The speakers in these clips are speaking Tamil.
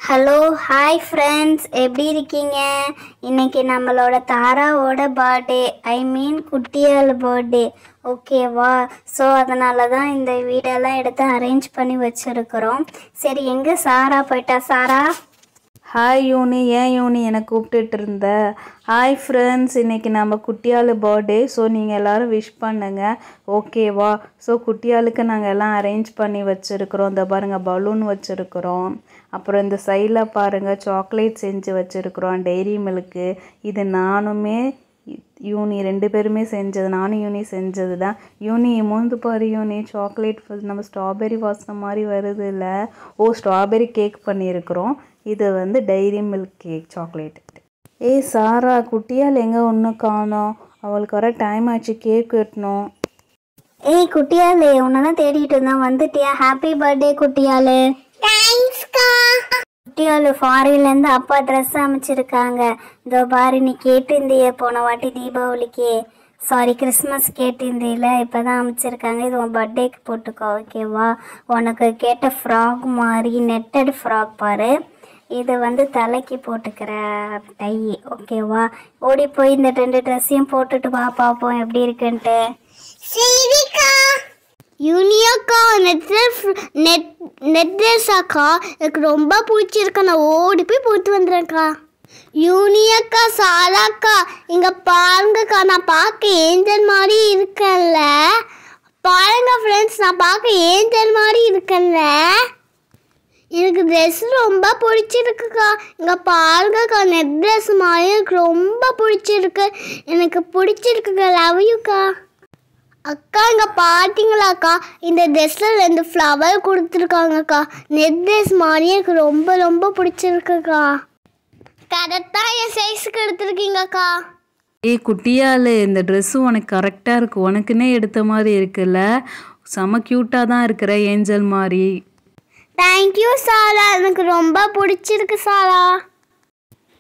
ஹலோ ஹாய் ஃப்ரெண்ட்ஸ், எப்படி இருக்கீங்க? இன்றைக்கி நம்மளோட தாராவோட பர்த்டே, குட்டியால் பர்த்டே, ஓகேவா? ஸோ அதனால தான் இந்த வீடெல்லாம் எடுத்து அரேஞ்ச் பண்ணி வச்சுருக்குறோம். சரி, எங்கே சாரா போயிட்டா? சாரா, ஹாய் யூனி, ஏன் யூனி என்னை கூப்பிட்டுட்டு இருந்த? ஹாய் ஃப்ரெண்ட்ஸ், இன்றைக்கி நம்ம குட்டியால் பர்த்டே. ஸோ நீங்கள் எல்லோரும் விஷ் பண்ணுங்கள், ஓகேவா? ஸோ குட்டியாளுக்கு நாங்கள் எல்லாம் அரேஞ்ச் பண்ணி வச்சுருக்குறோம். இந்த பாருங்கள், பலூன் வச்சுருக்குறோம். அப்புறம் இந்த சைடில் பாருங்கள், சாக்லேட் செஞ்சு வச்சுருக்குறோம், டெய்ரி மில்க்கு. இது நானுமே யூனி ரெண்டு பேருமே செஞ்சது, நானும் யூனி செஞ்சது தான். யூனி மூந்து பாரு யூனி, சாக்லேட் நம்ம ஸ்ட்ராபெரி வாசனை மாதிரி வருது இல்லை? ஓ, ஸ்ட்ராபெரி கேக் பண்ணியிருக்கிறோம். இது வந்து டைரி மில்க் கேக் சாக்லேட். ஏய் சாரா, குட்டியால் எங்கே ஒன்றும் காணோம்? அவளுக்கு வர டைம் ஆச்சு, கேக் வெட்டணும். ஏய் குட்டியாலே, உன்னை தான் தேடிட்டு இருந்தான். வந்துட்டியா? Happy birthday குட்டியாலே. தேங்க்ஸ்க்கா. குட்டியாலு ஃபாரின்லேருந்து அப்பா ட்ரெஸ் அமைச்சிருக்காங்க. இதோ பாரு, நீ கேட்டிருந்தியே போன வாட்டி தீபாவளிக்கு, சாரி கிறிஸ்மஸ் கேட்டிருந்தியில, இப்போ தான் அமைச்சிருக்காங்க. இது உன் பர்த்டேக்கு போட்டுக்கோ, ஓகேவா? உனக்கு கேட்ட ஃப்ராக் மாதிரி நெட்டட் ஃப்ராக் பாரு. இது வந்து தலைக்கு போட்டுக்கிற டை, ஓகேவா? ஓடி போய் இந்த 2 ட்ரெஸ்ஸையும் போட்டுட்டு வா, பார்ப்போம் எப்படி இருக்குன்ட்டு. சரிக்கா. யூனியாக்கா, நெட் ட்ரெஸ் அக்கா எனக்கு ரொம்ப பிடிச்சிருக்கா. நான் ஓடி போய் போட்டு வந்துடுறேன்க்கா. யூனியாக்கா, சாராக்கா, இங்கே பாருங்கக்கா, நான் பார்க்க ஏஞ்சல் மாதிரி இருக்கேன்ல. பாருங்க ஃப்ரெண்ட்ஸ், நான் பார்க்க ஏஞ்சல் மாதிரி இருக்கேன்ல. எனக்கு ட்ரெஸ் ரொம்ப பிடிச்சிருக்குக்கா. இங்கே பாருங்கக்கா, நெட் ட்ரெஸ் மாதிரி எனக்கு ரொம்ப பிடிச்சிருக்கு. எனக்கு பிடிச்சிருக்குக்கா. லவ் யூக்கா. அக்கா, இங்கே பார்த்தீங்களாக்கா, இந்த ட்ரெஸ்ஸில் 2 ஃப்ளவர் கொடுத்துருக்காங்கக்கா. நெட் ட்ரெஸ் மாதிரி எனக்கு ரொம்ப ரொம்ப பிடிச்சிருக்குக்கா. கரெக்டாக என் சைஸுக்கு எடுத்துருக்கீங்கக்கா. ஏய் குட்டியால், இந்த ட்ரெஸ்ஸு உனக்கு கரெக்டாக இருக்குது, உனக்குன்னே எடுத்த மாதிரி இருக்குல்ல? செம க்யூட்டாக தான் இருக்கிற, ஏஞ்சல் மாதிரி. தேங்க்யூ சாரா, எனக்கு ரொம்ப பிடிச்சிருக்கு சாரா.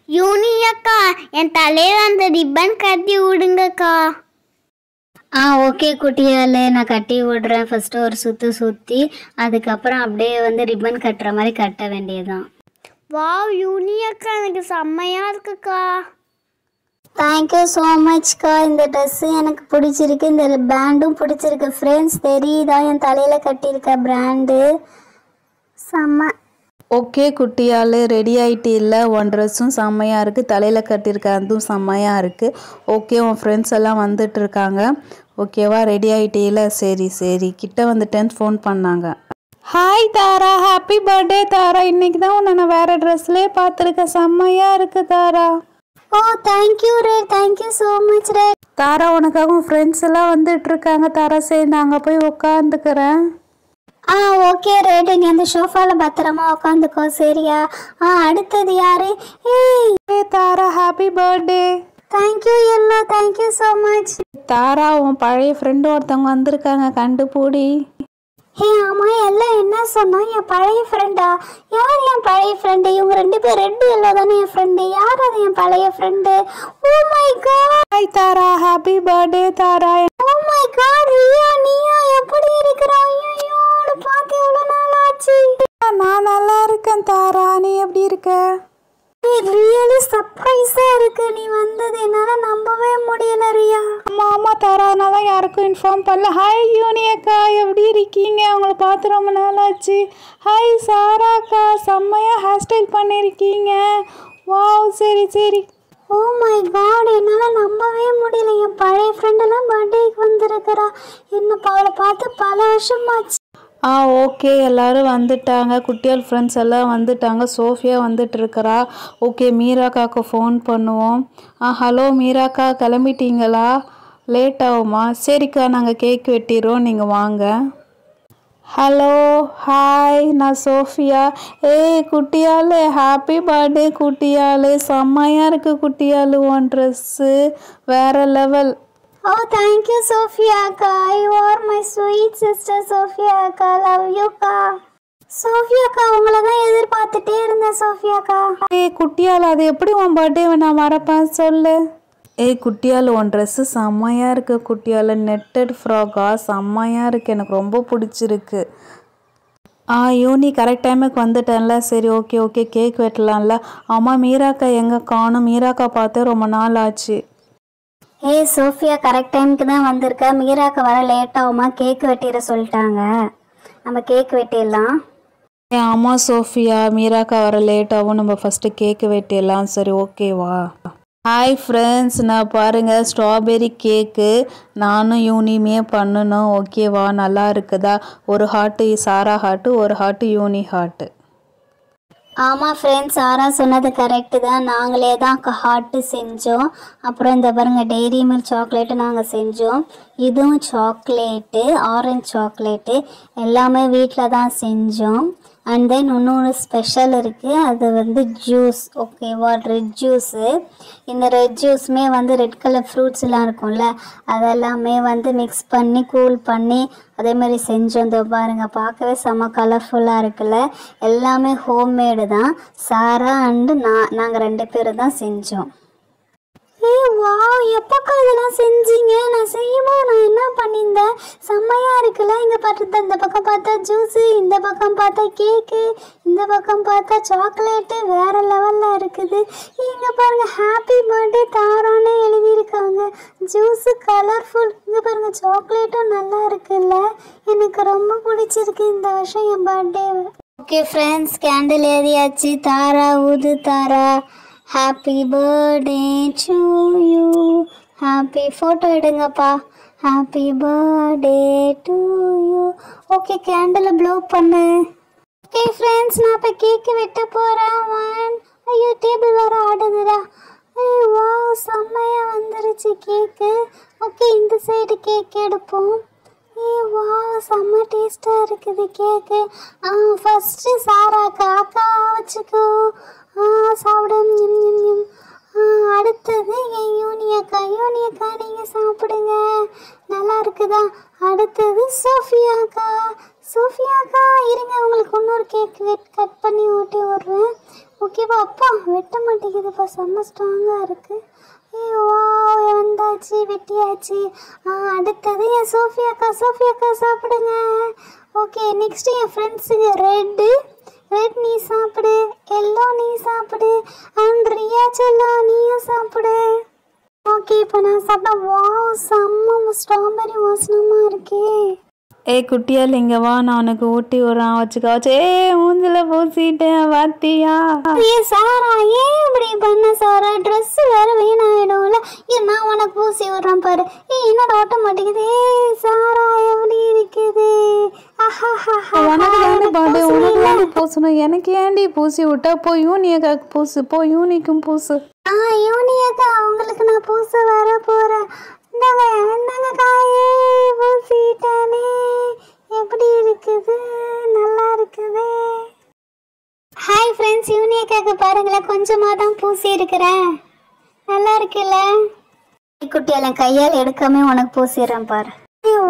யூனி அக்கா, என் தலையில் அந்த ரிப்பன் கட்டி விடுங்கக்கா. ஓகே குட்டியாலே, நான் கட்டி விடுறேன். ஃபஸ்ட்டு ஒரு சுற்றி அதுக்கப்புறம் அப்படியே வந்து ரிப்பன் கட்டுற மாதிரி கட்ட வேண்டியதுதான். வாவ் யூனி அக்கா, எனக்கு செம்மையாக இருக்குக்கா. தேங்க்யூ ஸோ மச்க்கா. இந்த ட்ரெஸ்ஸு எனக்கு பிடிச்சிருக்கு, இந்த பேண்டும் பிடிச்சிருக்கு. ஃப்ரெண்ட்ஸ், தெரியுதா என் தலையில் கட்டியிருக்க பிராண்டு? செம்ம. ஓகே குட்டியால், ரெடி ஆகிட்டு இல்லை? உன் ட்ரெஸ்ஸும் செம்மையாக இருக்குது, தலையில் கட்டியிருக்க அதுவும் செம்மையாக இருக்குது. ஓகே, உன் ஃப்ரெண்ட்ஸ் எல்லாம் வந்துட்டுருக்காங்க, ஓகேவா? ரெடி ஆகிட்டே இல்லை? சரி சரி, கிட்ட வந்துட்டேன்னு ஃபோன் பண்ணாங்க. ஹாய் தாரா, ஹாப்பி பர்த்டே தாரா. இன்றைக்கி தான் உன்னை நான் வேறு ட்ரெஸ்லேயே பார்த்துருக்கேன், செம்மையாக இருக்குது தாரா. ஓ தேங்க்யூ ரே, தேங்க்யூ ஸோ மச் ரே. தாரா, உனக்காக உன் ஃப்ரெண்ட்ஸ் எல்லாம் வந்துட்டுருக்காங்க தாரா. சரி, நாங்கள் போய் உட்காந்துக்கிறேன். ஓகே ரேட்டு, நீ அந்த ஷோஃபாவில் பத்திரமா உட்காந்துக்கோ, சரியா? அடுத்தது யாரு? ஏய் Tara, happy birthday. Thank you Yellow, thank you so much. Tara, உன் பழைய ஃப்ரெண்டு ஒருத்தவங்க வந்திருக்காங்க, கண்டுபிடி. ஆமாம், எல்லாம் என்ன சொன்னா? என் பழைய ஃப்ரெண்டா? யார் என் பழைய ஃப்ரெண்டு? இவங்க 2 பேர் ரெட் எல்லோ தானே என் ஃப்ரெண்டு. யார் அது என் பழைய friend? Oh my god. Hi Tara, happy birthday Tara. Oh my god, Riya, நீயா? எப்படி இருக்கிறா? ஐயோ, பார்த்து எவ்வளோ நாள் ஆச்சு. நான் நல்லா இருக்கேன் தாரா, நீ எப்படி இருக்க? ரியலி சர்ப்ரைஸாக இருக்கு நீ வந்தது, என்னால் நம்பவே முடியல ரியா. ஆமாம் தாரா, அதனால தான் யாருக்கும் இன்ஃபார்ம் பண்ணல. ஹாய் யூனி அக்கா, எப்படி இருக்கீங்க? அவங்கள பார்த்து ரொம்ப நாள் ஆச்சு. ஹாய் சாரா அக்கா, செம்மையாக ஹேர் ஸ்டைல் பண்ணியிருக்கீங்க. வாவ், சரி சரி. ஓ மை காட், என்னால் நம்பவே முடியல. என் பழைய ஃப்ரெண்டெல்லாம் பர்த்டேக்கு வந்திருக்கிறா. என்ன அவளை பார்த்து பல வருஷமாச்சு. ஓகே, எல்லோரும் வந்துட்டாங்க, குட்டியால் ஃப்ரெண்ட்ஸ் எல்லாம் வந்துட்டாங்க. சோஃபியா வந்துட்டுருக்கிறா. ஓகே, மீராக்காவுக்கு ஃபோன் பண்ணுவோம். ஹலோ மீராக்கா, கிளம்பிட்டீங்களா? லேட் ஆகுமா? சரிக்கா, நாங்கள் கேக் வெட்டிடுறோம், நீங்கள் வாங்க. ஹலோ ஹாய், நான் சோஃபியா. ஏய் குட்டியால், ஹாப்பி பர்த்டே குட்டியால். செம்மையாக இருக்குது குட்டியால், உன் ட்ரெஸ்ஸு வேறு லெவல். ஓ தேங்க்யூ சோஃபியா அக்கா. You are my sweet sister Sophia அக்கா. லவ் யூ அக்கா. சோஃபியா அக்கா, உங்களை தான் எதிர்பார்த்துட்டே இருந்தேன் சோஃபியா அக்கா. ஏய் குட்டியால், அது எப்படி உன் பர்த்டேவை நான் மறப்பேன் சொல்லு. ஏய் குட்டியால், உன் ட்ரெஸ்ஸு செம்மையாக இருக்குது குட்டியால். நெட்டட் ஃப்ராகா, செம்மையாக இருக்குது, எனக்கு ரொம்ப பிடிச்சிருக்கு. யூனி கரெக்ட் டைமுக்கு வந்துட்டேன்ல. சரி ஓகே ஓகே கேக் வெட்டலாம்ல. ஆமாம் மீராக்கா எங்கே காணும்? மீராக்கா பார்த்தே ரொம்ப நாள் ஆச்சு. சோஃபியா கரெக்ட் டைமுக்கு தான் வந்திருக்க. மீராக்கு வர லேட் ஆகுமா? கேக் வெட்டிட சொல்லிட்டாங்க. நம்ம கேக் வெட்டிடலாம். ஆமாம் சோஃபியா, மீராக்கா வர லேட் ஆகும், நம்ம ஃபஸ்ட்டு கேக்கு வெட்டிடலாம். சரி ஓகேவா? ஹாய் ஃப்ரெண்ட்ஸ், நான் பாருங்கள் ஸ்ட்ராபெரி கேக்கு நானும் யூனியுமே பண்ணணும். ஓகேவா? நல்லா இருக்குதா? ஒரு ஹார்ட்டு சாரா ஹார்ட்டு, ஒரு ஹார்ட்டு யூனி ஹார்ட்டு. ஆமாம் ஃப்ரெண்ட்ஸ், சாரா சொன்னது கரெக்டு தான். நாங்களே தான் ஹார்ட்டு செஞ்சோம். அப்புறம் இந்த பாருங்கள் டெய்ரி மில்க் சாக்லேட்டு நாங்கள் செஞ்சோம். இதுவும் சாக்லேட்டு, ஆரஞ்சு சாக்லேட்டு எல்லாமே வீட்டில் தான் செஞ்சோம். அண்ட் தென் இன்னொன்று ஸ்பெஷல் இருக்குது, அது வந்து ஜூஸ். ஓகேவா? Red juice. இந்த ரெட் ஜூஸுமே வந்து ரெட் கலர் ஃப்ரூட்ஸ்லாம் இருக்கும்ல, அதெல்லாமே வந்து மிக்ஸ் பண்ணி கூல் பண்ணி அதே மாதிரி செஞ்சோம். இதோ பாருங்கள் பார்க்கவே செம்ம கலர்ஃபுல்லாக இருக்குல்ல. எல்லாமே ஹோம்மேடு தான். சாரா அண்டு நாங்கள் 2 பேரும் தான் செஞ்சோம். வா, எப்போக்கா இதெல்லாம் செஞ்சீங்க? நான் செய்யும்போது நான் என்ன பண்ணியிருந்தேன்? செம்மையாக இருக்குல்ல. இங்கே பார்த்து இந்த பக்கம் பார்த்தா ஜூஸு, இந்த பக்கம் பார்த்தா கேக்கு, இந்த பக்கம் பார்த்தா சாக்லேட்டு, வேறு லெவலில் இருக்குது. இங்கே பாருங்கள் ஹாப்பி பர்த்டே தாரானே எழுதியிருக்காங்க. Juice colourful. இங்கே பாருங்கள் சாக்லேட்டும் நல்லா இருக்குல்ல. எனக்கு ரொம்ப பிடிச்சிருக்கு இந்த வருஷம் என் பர்த்டே. ஓகே ஃப்ரெண்ட்ஸ், கேண்டில் ஏறியாச்சு. தாரா ஊது Tara. Happy birthday to you. Happy photo எடுங்கப்பா. Happy birthday to you. Okay candle blow பண்ணு. ஓகே ஃப்ரெண்ட்ஸ், நான் இப்போ கேக்கு வெட்ட போகிறேன். ஐயோ டேபிள் வேறு ஆடுதுடா. வா, செம்மையாக வந்துருச்சு கேக்கு. ஓகே இந்த சைடு கேக் எடுப்போம். வா, செம்ம டேஸ்ட்டாக இருக்குது கேக்கு. ஃபஸ்ட்டு சாராக்கா அக்கா வச்சுக்கோ. சாப்பிட. அடுத்தது என் யூனியக்கா. யூனியக்கா நீங்கள் சாப்பிடுங்க. நல்லா இருக்குதா? அடுத்தது சோஃபியாக்கா. சோஃபியாக்கா இருங்க, உங்களுக்கு இன்னொரு கேக் கட் பண்ணி ஊட்டி விட்றேன். ஓகேவா? அப்பா வெட்ட மாட்டேங்குதுப்பா, செம்ம ஸ்ட்ராங்காக இருக்குது. வா, வந்தாச்சு, வெட்டியாச்சு. அடுத்தது என் சோஃபியாக்கா. சோஃபியாக்கா சாப்பிடுங்க. ஓகே நெக்ஸ்ட்டு என் ஃப்ரெண்ட்ஸுங்க ரெட் நீ சாப்பிடு, எல்லோ நீ சாப்பிடு, அண்ட் ரியா செல்லோ நீயும் சாப்பிடு. ஓகே இப்போ நான் சாப்பிட்டேன். வா, செம்ம ஸ்ட்ராபெரி வாசனமாக இருக்கே. குட்டியால் இங்கே வா, நான் உனக்கு ஊட்டி விட்றான் வச்சுக்கா. மூஞ்சில் பூசிட்டேன் வாத்தியா? சாரா ஏன் இப்படி பண்ண சாரா? ட்ரெஸ்ஸு வேறு வீணாயிடும்ல. நான் உனக்கு பூசி விட்றேன் பாரு. என்னோட ஓட்ட மாட்டேங்குது. சாரா எப்படி இருக்குது? உனக்கு தானே பாடு, உனக்கு தானே பூசணும். எனக்கு ஏன்டி பூசி விட்டா? போய் யூனியக்காக்கு பூசு, போய் யூனிக்கும் பூசு. யூனியக்கா உங்களுக்கு நான் பூச வர போகிறேன். இந்தாங்க காயே பூசிட்டானே. எப்படி இருக்குது? நல்லா இருக்குது. ஹாய் ஃப்ரெண்ட்ஸ், யூனியக்காக்கு பாருங்களேன், கொஞ்சமாக தான் பூசி இருக்கிறேன். நல்லா இருக்குல்ல? குட்டியெல்லாம் கையால் எடுக்காம உனக்கு பூசிடுறேன் பாரு.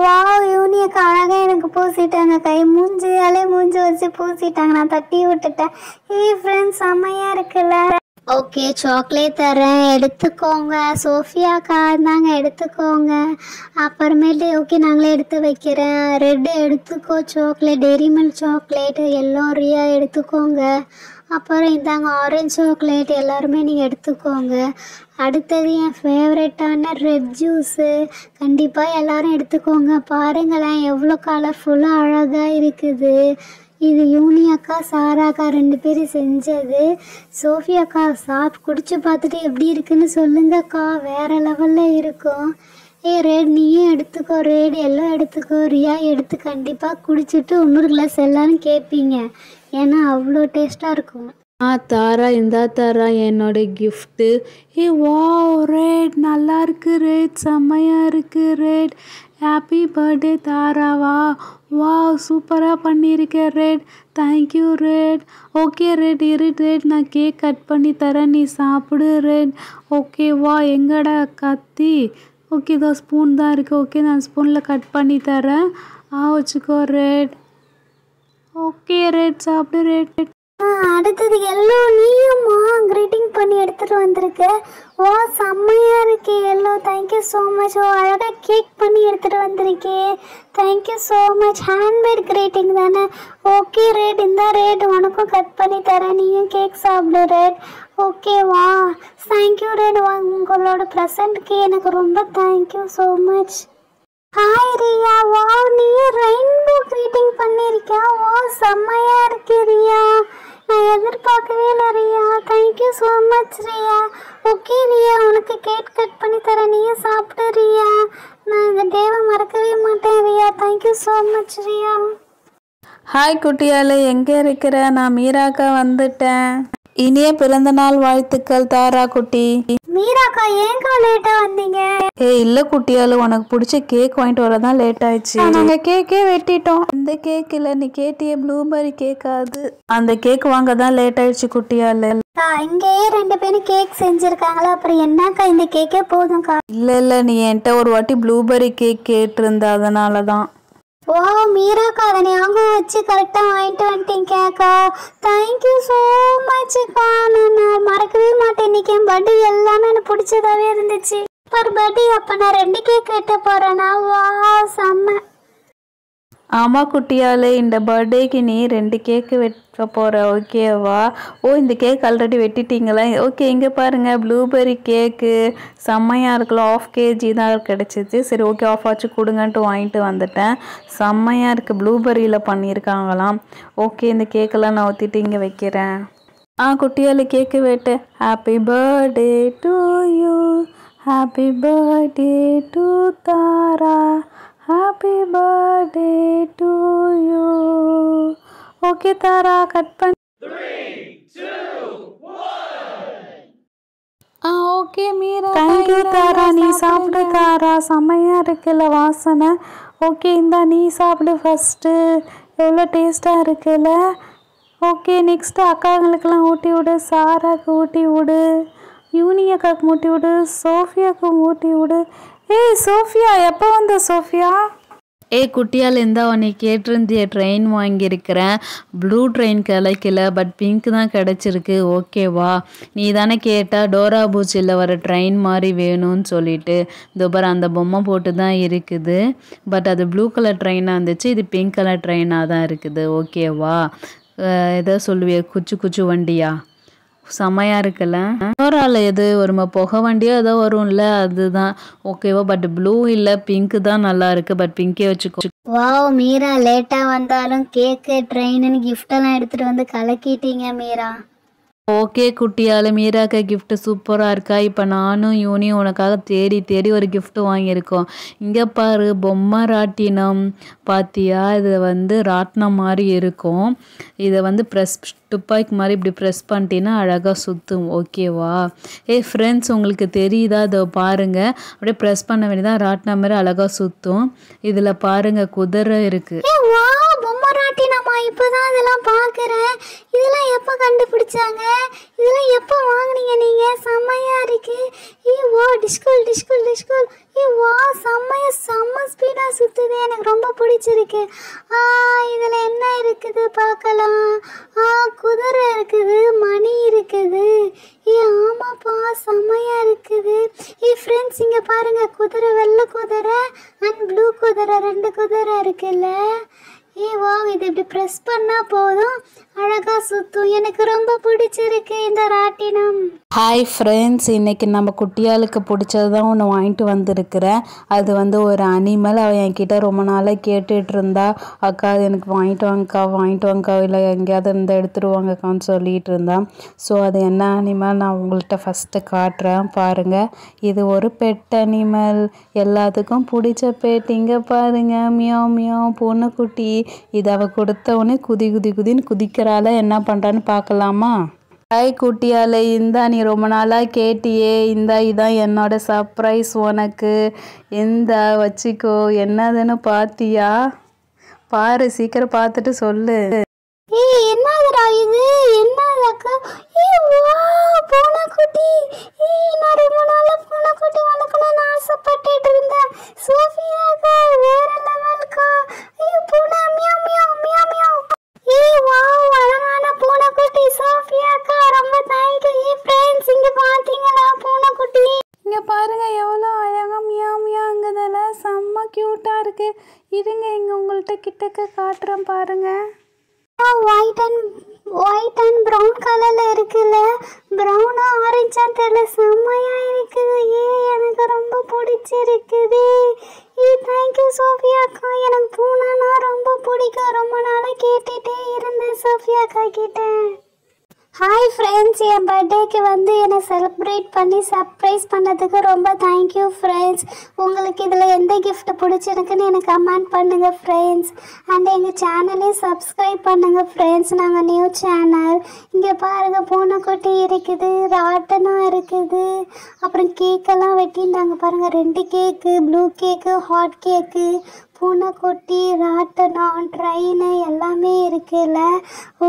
வா, யூனியக்கா அழகாக எனக்கு பூசிட்டாங்க. கை மூஞ்சி வச்சு பூசிட்டாங்க. நான் தட்டி விட்டுட்டேன். ஃப்ரெண்ட்ஸ் செம்மையாக இருக்குல்ல? ஓகே சாக்லேட் தரேன், எடுத்துக்கோங்க. சோஃபியாக்கா இருந்தாங்க, எடுத்துக்கோங்க. அப்புறமேட்டு ஓகே நாங்களே எடுத்து வைக்கிறேன். ரெட்டு எடுத்துக்கோ chocolate, dairy milk chocolate. Yellow Riya எடுத்துக்கோங்க. அப்புறம் இந்தாங்க ஆரஞ்சு சாக்லேட், எல்லாருமே நீங்கள் எடுத்துக்கோங்க. அடுத்தது என் ஃபேவரட்டான ரெட் ஜூஸு, கண்டிப்பாக எல்லோரும் எடுத்துக்கோங்க. பாருங்களேன் எவ்வளோ கலர்ஃபுல்லாக அழகாக இருக்குது. இது யூனியக்கா சாராக்கா 2 பேரும் செஞ்சது. சோஃபியாக்கா குடிச்சு பார்த்துட்டு எப்படி இருக்குன்னு சொல்லுங்கக்கா. வேறு லெவலில் இருக்கும். ரெட் நீயும் எடுத்துக்கோ, ரெட் எல்லாம் எடுத்துக்கோ, ரியா எடுத்து கண்டிப்பாக குடிச்சிட்டு இன்னொரு கிளாஸ் எல்லாரும் கேட்பீங்க. ஏன்னா அவ்வளோ டேஸ்ட்டாக இருக்கும். தாரா இந்தா தாரா என்னோட கிஃப்ட்டு. வா ரெட் நல்லா இருக்கு, ரெட் செம்மையாக இருக்குது. ரெட் ஹாப்பி பர்த்டே தாராவா. வா சூப்பராக பண்ணியிருக்கேன் Red. Thank you Red. Okay Red இரு ரெட், நான் கேக் கட் பண்ணி தரேன், நீ சாப்பிடு ரெட். ஓகே வா, எங்கடா கத்தி? ஓகே இதோ ஸ்பூன் தான் இருக்குது. ஓகே நான் ஸ்பூனில் கட் பண்ணி தரேன். வச்சுக்கோ ரெட். ஓகே ரெட் சாப்பிடு ரெட். அடுத்தது எல்லோ நீயும்மா கிரீட்டிங் பண்ணி எடுத்துகிட்டு வந்திருக்க. இருக்கு. ஓ செம்மையா இருக்கு Yellow. Thank you so much. Oh அழகாக கேக் பண்ணி எடுத்துகிட்டு வந்திருக்கே. Thank you so much. Handmade greeting தானே? ஓகே ரெட், இந்த ரெட் உனக்கும் கட் பண்ணி தரேன், நீயும் கேக் சாப்பிடு ரெட். ஓகேவா? Thank you Red. உங்களோட ப்ரெசண்ட்க்கு எனக்கு ரொம்ப thank you so much. Hi Riya. வா நீ ரெயின்போ கிரீட்டிங் பண்ணியிருக்கியா? ஓ செம்மையா இருக்கு ரியா. நான் எதிர்பார்க்கவே இல்லை Riya. Thank you so much Riya. Okay Riya, உனக்கு கேக் கட் பண்ணி தரேன், நீயும் சாப்பிடு ரியா. நான் இந்த டேவை மறக்கவே மாட்டேன் Riya. Thank you so much Riya. Hi குட்டியால், எங்கே இருக்கிற? நான் மீராக்கா வந்துட்டேன். இனிய பிறந்தநாள் வாழ்த்துக்கள் தாரா குட்டி. மீராக்கா ஏங்கா லேட்டா வந்தீங்க? இல்லை குட்டியால், உனக்கு பிடிச்ச கேக் வாங்கிட்டு வரதான் லேட் ஆயிடுச்சு. நாங்கள் கேக்கே வெட்டிட்டோம். இந்த கேக் இல்லை, நீ கேட்டிய ப்ளூபெர்ரி கேக்காது. அந்த கேக் வாங்க தான் லேட் ஆயிடுச்சு குட்டியால். இங்கேயே 2 பேரும் கேக் செஞ்சுருக்காங்களா, அப்புறம் என்னக்கா இந்த கேக்கே போதும்க்கா. இல்லை நீ என்கிட்ட ஒரு வாட்டி ப்ளூபெர்ரி கேக் கேட்டிருந்த, அதனால தான். ஓ மீராக்கா, அதை ஞாபகம் வச்சு கரெக்டாக வாங்கிட்டு வந்துட்டீங்கக்கா. Thank you so மச்க்கா. நான் மறக்கவே மாட்டேன். இன்னைக்கு என் பர்த்டே எல்லாமே எனக்கு பிடிச்சதாவே இருந்துச்சு. பர் பர்த்டே அப்போ நான் 2 கேக் வெட்ட போகிறேன்னா? வா செம்ம. ஆமாம் குட்டியால், இந்த பர்த்டேக்கு நீ 2 கேக்கு வெட்ட போகிற, ஓகேவா? ஓ இந்த கேக் ஆல்ரெடி வெட்டிட்டீங்களா? ஓகே, இங்கே பாருங்கள் ப்ளூபெர்ரி கேக்கு செம்மையாக இருக்குல்ல. 1/2 kg தான் கிடச்சிச்சு. சரி ஓகே, ஆஃப் ஆச்சு கொடுங்கன்ட்டு வாங்கிட்டு வந்துட்டேன். செம்மையாக இருக்குது, ப்ளூபெர்ரியில் பண்ணியிருக்காங்களாம். ஓகே, இந்த கேக்கெல்லாம் நான் ஊற்றிட்டு இங்கே வைக்கிறேன். குட்டியால் கேக்கு வெட்டு. Happy birthday to you, happy birthday to Tara, happy birthday to you. Okay Tara, cut பண்ணி. 3, 2, 1. ஓகே மீரா. தேங்க்யூ தாரா. நீ சாப்பிடு தாரா, செம்மையாக இருக்குல்ல வாசனை. ஓகே இந்தா நீ சாப்பிடு ஃபஸ்ட்டு. எவ்வளோ டேஸ்ட்டாக இருக்குல்ல. ஓகே நெக்ஸ்ட்டு அக்காங்களுக்கெல்லாம் ஊட்டி விடு. சாராக்கு ஊட்டி விடு, யூனி அக்காவுக்கு ஊட்டி விடு, சோஃபியாவுக்கு ஊட்டி விடு. ஏய் சோஃபியா, எப்போ வந்த சோஃபியா? குட்டியால் இருந்தா உன்னை கேட்டிருந்திய ட்ரெயின் வாங்கியிருக்கிறேன். ப்ளூ ட்ரெயின் கிடைக்கல, பட் பிங்க் தான் கிடச்சிருக்கு, ஓகேவா? நீ தானே கேட்டால் டோரா பூச்சியில் வர ட்ரெயின் மாதிரி வேணும்னு சொல்லிட்டு. துபார் அந்த பொம்மை போட்டு தான் இருக்குது, பட் அது ப்ளூ கலர் ட்ரெயினாக இருந்துச்சு, இது பிங்க் கலர் ட்ரெயினாக தான் இருக்குது, ஓகேவா? எதோ சொல்லுவிய, குச்சு குச்சு வண்டியா? செம்மையாக இருக்குல்ல. டோராவில் எது வருமா, புகை வண்டியோ ஏதோ வரும்ல, அதுதான் ஓகேவா? பட் ப்ளூ இல்லை, பிங்க்கு தான் நல்லா இருக்குது, பட் பிங்கே வச்சுக்கோ. வாவ் மீரா, லேட்டாக வந்தாலும் கேக்கு ட்ரெயின்னு கிஃப்டெல்லாம் எடுத்துகிட்டு வந்து கலக்கிட்டீங்க மீரா. ஓகே குட்டியால், மீராக்கா கிஃப்ட்டு சூப்பராக இருக்கா. இப்போ நானும் யூனியும் உனக்காக தேடி தேடி ஒரு கிஃப்ட் வாங்கியிருக்கோம். இங்கே பாரு, பொம்மை ராட்டினம் பார்த்தியா? இது வந்து ராட்டினம் மாதிரி இருக்கும். இதை வந்து ப்ரெஸ் துப்பாக்கி மாதிரி இப்படி ப்ரெஸ் பண்ணிட்டீங்கன்னா அழகாக சுற்றும், ஓகேவா? ஃப்ரெண்ட்ஸ் உங்களுக்கு தெரியுதா? இதை பாருங்கள், அப்படியே ப்ரெஸ் பண்ண வேண்டியதான், ராட்டினம் மாதிரி அழகாக சுற்றும். இதில் பாருங்கள் குதிரை இருக்குது. பொம்மை ராட்டினமா? இப்போதான் இதெல்லாம் பார்க்குறேன். இதெல்லாம் எப்போ கண்டுபிடிச்சாங்க? இதெல்லாம் எப்போ வாங்கினீங்க நீங்கள்? செம்மையாக இருக்கு. ஓ டிஸ்கோல் டிஸ்கோல் டிஸ்கோல். வா செம்மையா, செம்ம ஸ்பீடாக சுற்றுது, எனக்கு ரொம்ப பிடிச்சிருக்கு. இதில் என்ன இருக்குது பார்க்கலாம். குதிரை இருக்குது, மணி இருக்குது. ஆமாப்பா, செம்மையாக இருக்குது. ஃப்ரெண்ட்ஸ் இங்கே பாருங்கள், குதிரை, வெள்ளை குதிரை அண்ட் ப்ளூ குதிரை, 2 குதிரை இருக்குல்ல. வா, இது இப்படி ப்ரெஸ் பண்ணால் போதும், அழகாக சுற்றும். எனக்கு ரொம்ப பிடிச்சிருக்கு இந்த ராட்டினம். ஹாய் ஃப்ரெண்ட்ஸ், இன்றைக்கி நம்ம குட்டியாளுக்கு பிடிச்சது தான் ஒன்று வாங்கிட்டு வந்திருக்கிறேன். அது வந்து ஒரு அனிமல். அவள் என்கிட்ட ரொம்ப நாளாக கேட்டுட்டு இருந்தா, அக்கா அது எனக்கு வாங்கிட்டு வாங்கக்கா, வாங்கிட்டு வாங்கக்கா, இல்லை எங்கேயாவது இருந்தால் எடுத்துருவாங்கக்கான்னு சொல்லிகிட்டு இருந்தான். ஸோ அது என்ன அனிமல் நான் உங்கள்கிட்ட ஃபஸ்ட்டு காட்டுறேன் பாருங்கள். இது ஒரு பெட் அனிமல், எல்லாத்துக்கும் பிடிச்ச பெட். இங்கே பாருங்கள், மியாவ் மியாவ் பூனைக்குட்டி. இது அவள் கொடுத்த உடனே குதி குதி குதின்னு குதிக்கிறாள். என்ன பண்ணுறான்னு பார்க்கலாமா? ஹாய் குட்டியால், இந்தா நீ ரொம்ப நாளாக கேட்டியே, இதான் என்னோட சர்ப்ரைஸ் உனக்கு. வச்சுக்கோ. என்னதுன்னு பார்த்தியா? பாரு, சீக்கிரம் பார்த்துட்டு சொல்லு. என்னதுடா இது? என்னதாக்கா? பூனைக்குட்டி. நான் ரொம்ப நாளாக பூனைக்குட்டி வளர்க்கணும்னு ஆசைப்பட்டுட்டு இருந்தேன். சோஃபியாக்கா வேற லெவல்க்கா. பூனை meow meow meow meow. Wow, அழகான பூனைக்குட்டி சோஃபியாக்கா, ரொம்ப தேங்க்யூ. ஃப்ரெண்ட்ஸ் இங்கே பார்த்தீங்களா இருக்கு, காட்டுறேன் பாருங்க. ஒயிட் அண்ட் ப்ரௌன் கலர்ல இருக்குல்ல, ப்ரௌனா ஆரஞ்சா தெரியல, செம்மையா இருக்குது. எனக்கு ரொம்ப பிடிச்சிருக்குது. தேங்க்யூ சோஃபியா அக்கா. எனக்கு பூனைனா ரொம்ப பிடிக்கும். ரொம்ப நாளாக கேட்டுட்டே இருந்தேன் சோஃபியா அக்கா கிட்ட. ஹாய் ஃப்ரெண்ட்ஸ், என் பர்த்டேக்கு வந்து என்னை செலிப்ரேட் பண்ணி சர்ப்ரைஸ் பண்ணதுக்கு ரொம்ப தேங்க்யூ ஃப்ரெண்ட்ஸ். உங்களுக்கு இதில் எந்த கிஃப்ட் பிடிச்சிருக்குன்னு எனக்கு கமெண்ட் பண்ணுங்கள் ஃப்ரெண்ட்ஸ். அண்ட் எங்கள் சேனலையும் சப்ஸ்கிரைப் பண்ணுங்கள் ஃப்ரெண்ட்ஸ். நாங்கள் நியூ சேனல். இங்கே பாருங்கள், பூனைக்குட்டி இருக்குது, ராட்டனம் இருக்குது, அப்புறம் கேக்கெல்லாம் வெட்டியிருந்தாங்க பாருங்கள். 2 கேக்கு, ப்ளூ கேக்கு, ஹாட் கேக்கு, பூனைக்குட்டி, ராட்டனம், ட்ரெயின் எல்லாமே இருக்குல்ல.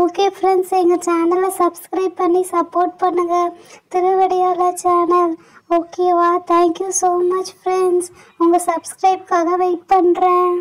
ஓகே ஃப்ரெண்ட்ஸ், எங்கள் சேனலை சப்ஸ்கிரைப் பண்ணி சப்போர்ட் பண்ணுங்கள். திருவடியால சேனல். ஓகேவா? Thank you so much friends. உங்கள் சப்ஸ்கிரைப்காக வெயிட் பண்ணுறேன்.